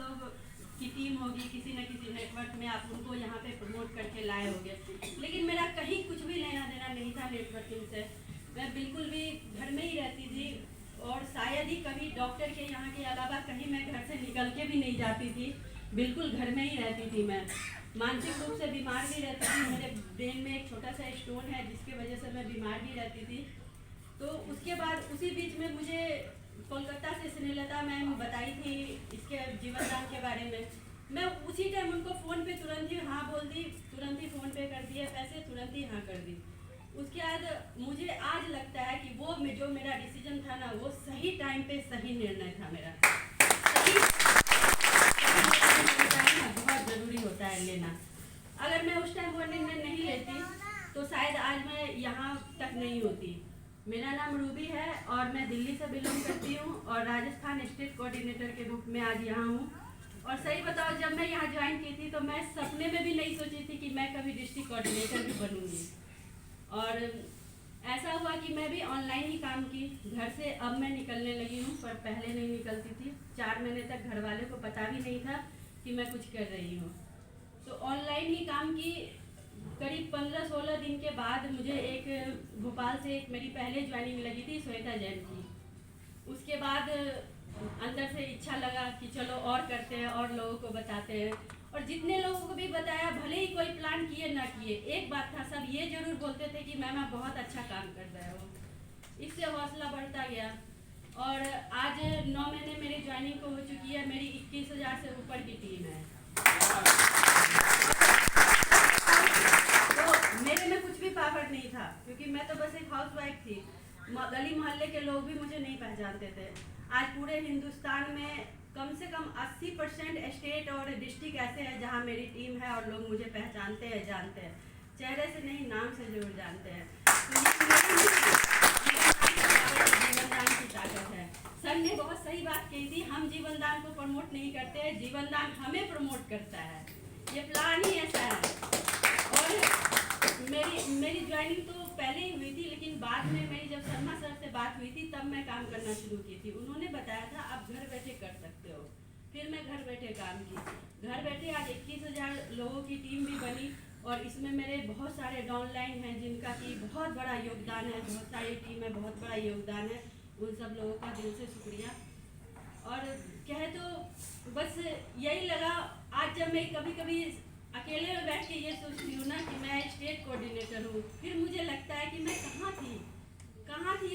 लोग की टीम होगी, किसी न किसी नेटवर्क में आप उनको यहाँ पे प्रमोट करके लाए होंगे, लेकिन मेरा कहीं कुछ भी लेना देना नहीं था नेटवर्किंग से। मैं बिल्कुल भी घर में ही रहती थी और शायद ही कभी डॉक्टर के यहाँ के अलावा कहीं मैं घर से निकल के भी नहीं जाती थी, बिल्कुल घर में ही रहती थी। मैं मानसिक रूप से बीमार भी रहती थी, मेरे ब्रेन में एक छोटा सा स्टोन है जिसकी वजह से मैं बीमार भी रहती थी। तो उसके बाद उसी बीच में मुझे कोलकाता से स्नेहलता मैम बताई थी इसके जीवन दान के बारे में। मैं उसी टाइम उनको फ़ोन पे तुरंत ही हाँ बोल दी, तुरंत ही फ़ोन पे कर दिए पैसे, तुरंत ही हाँ कर दी। उसके बाद मुझे आज लगता है कि वो जो मेरा डिसीजन था ना, वो सही टाइम पे सही निर्णय था मेरा। बहुत ज़रूरी होता है लेना। अगर मैं उस टाइम वो निर्णय नहीं लेती तो शायद आज मैं यहाँ तक नहीं होती। मेरा नाम रूबी है और मैं दिल्ली से बिलोंग करती हूँ और राजस्थान स्टेट कोऑर्डिनेटर के रूप में आज यहाँ हूँ। और सही बताओ, जब मैं यहाँ ज्वाइन की थी तो मैं सपने में भी नहीं सोची थी कि मैं कभी डिस्ट्रिक्ट कोऑर्डिनेटर भी बनूँगी। और ऐसा हुआ कि मैं भी ऑनलाइन ही काम की घर से। अब मैं निकलने लगी हूँ, पर पहले नहीं निकलती थी। 4 महीने तक घर वाले को पता भी नहीं था कि मैं कुछ कर रही हूँ। तो ऑनलाइन ही काम की। करीब 15-16 दिन के बाद मुझे एक भोपाल से एक मेरी पहले ज्वाइनिंग लगी थी श्वेता जैन की। उसके बाद अंदर से इच्छा लगा कि चलो और करते हैं और लोगों को बताते हैं। और जितने लोगों को भी बताया, भले ही कोई प्लान किए ना किए, एक बात था, सब ये जरूर बोलते थे कि मैम आप बहुत अच्छा काम कर रहे हो। इससे हौसला बढ़ता गया और आज 9 महीने मेरी ज्वाइनिंग को हो चुकी है। मेरी 21,000 से ऊपर की टीम है। तो मेरे में कुछ भी पावर नहीं था क्योंकि मैं तो बस एक हाउसवाइफ थी। गली मोहल्ले के लोग भी मुझे नहीं पहचानते थे। आज पूरे हिंदुस्तान में कम से कम 80% स्टेट और डिस्ट्रिक्ट ऐसे हैं जहां मेरी टीम है और लोग मुझे पहचानते हैं, जानते हैं। चेहरे से नहीं, नाम से जरूर जानते हैं। तो ये जीवनदान की ताकत है। सर ने बहुत सही बात कही थी, हम जीवनदान को प्रमोट नहीं करते हैं, जीवनदान हमें प्रमोट करता है। ये प्लान ही ऐसा है। और मेरी ज्वाइनिंग तो पहले ही हुई थी, लेकिन बाद में मेरी जब शर्मा सर से बात हुई थी तब मैं काम करना शुरू की थी। उन्होंने बताया था आप घर बैठे कर सकते हो। फिर मैं घर बैठे काम की। घर बैठे आज 21,000 लोगों की टीम भी बनी और इसमें मेरे बहुत सारे डाउनलाइन हैं जिनका कि बहुत बड़ा योगदान है। बहुत सारी टीम में बहुत बड़ा योगदान है। उन सब लोगों का दिल से शुक्रिया। और कहे तो बस यही लगा, आज जब मैं कभी कभी अकेले में बैठ के ये सोचती हूँ ना कि मैं स्टेट कोऑर्डिनेटर हूँ, फिर मुझे लगता है कि मैं कहाँ थी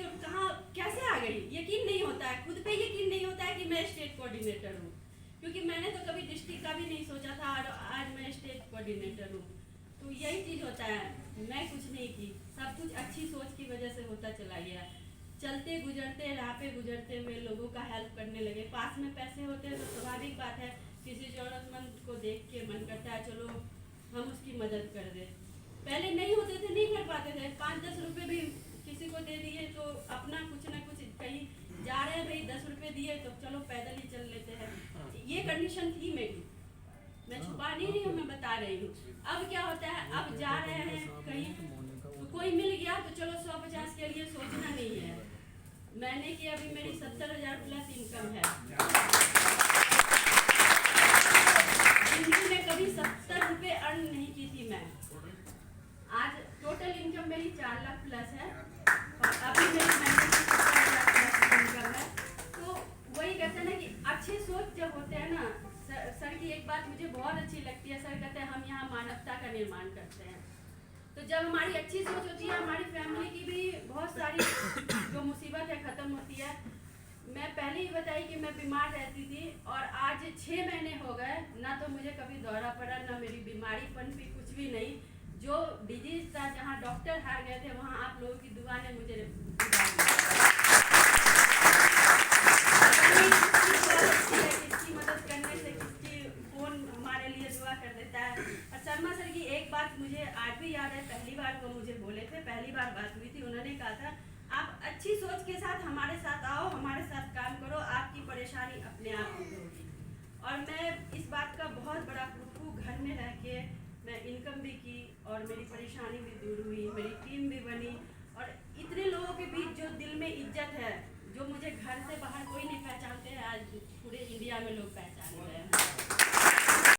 और कहाँ कैसे आ गई। यकीन नहीं होता है, खुद पे यकीन नहीं होता है कि मैं स्टेट कोऑर्डिनेटर हूँ, क्योंकि मैंने तो कभी डिस्ट्रिक्ट का भी नहीं सोचा था और आज मैं स्टेट कोऑर्डिनेटर हूँ। तो यही चीज़ होता है, मैं कुछ नहीं की, सब कुछ अच्छी सोच की वजह से होता चला गया। चलते गुजरते राह पे गुजरते हुए लोगों का हेल्प करने लगे। पास में पैसे होते हैं तो स्वाभाविक बात है किसी ज़रूरतमंद को देख के मन करता है चलो हम उसकी मदद कर दें। पहले नहीं होते थे, नहीं कर पाते थे। 5-10 रुपये भी किसी को दे दिए तो अपना कुछ ना कुछ, कहीं जा रहे हैं भाई 10 रुपये दिए तो चलो पैदल ही चल लेते हैं। ये कंडीशन थी मेरी, मैं छुपा नहीं रही हूँ, मैं बता रही हूँ। अब क्या होता है, अब जा रहे हैं कहीं तो कोई मिल गया तो चलो 100-50 के लिए सोचना नहीं है। मैंने कि अभी मेरी 70,000 प्लस इनकम है। जिंदगी में कभी 70 रुपये अर्न नहीं की थी मैं। आज टोटल इनकम मेरी 4 लाख प्लस है और अभी मेरी महीने की 70,000 प्लस इनकम है। तो वही कहते हैं ना कि अच्छे सोच जब होते हैं ना, सर की एक बात मुझे बहुत अच्छी लगती है। सर कहते हैं हम यहाँ मानवता का निर्माण करते हैं। तो जब हमारी अच्छी सोच होती है, हमारी फैमिली की भी बहुत सारी जो मुसीबत है ख़त्म होती है। मैं पहले ही बताई कि मैं बीमार रहती थी और आज 6 महीने हो गए, ना तो मुझे कभी दौरा पड़ा, ना मेरी बीमारीपन भी कुछ भी नहीं। जो डिजीज था, जहाँ डॉक्टर हार गए थे, वहाँ आप लोगों की दुआ ने मुझे किसकी मदद करने से किसकी फोन हमारे लिए दुआ कर देता है। और शर्मा सर की एक बात मुझे आज भी याद है, पहली बार वो मुझे बोले थे, पहली बार बात हुई थी, उन्होंने कहा था आप अच्छी सोच के साथ हमारे साथ आओ, हमारे साथ काम करो, आपकी परेशानी अपने आप दूर होगी। और मैं इस बात का बहुत बड़ा प्रूफ हूँ। घर में रह के मैं इनकम भी की और मेरी परेशानी भी दूर हुई, मेरी टीम भी बनी और इतने लोगों के बीच जो दिल में इज्जत है, जो मुझे घर से बाहर कोई नहीं पहचानते हैं, आज पूरे इंडिया में लोग पहचान रहे हैं।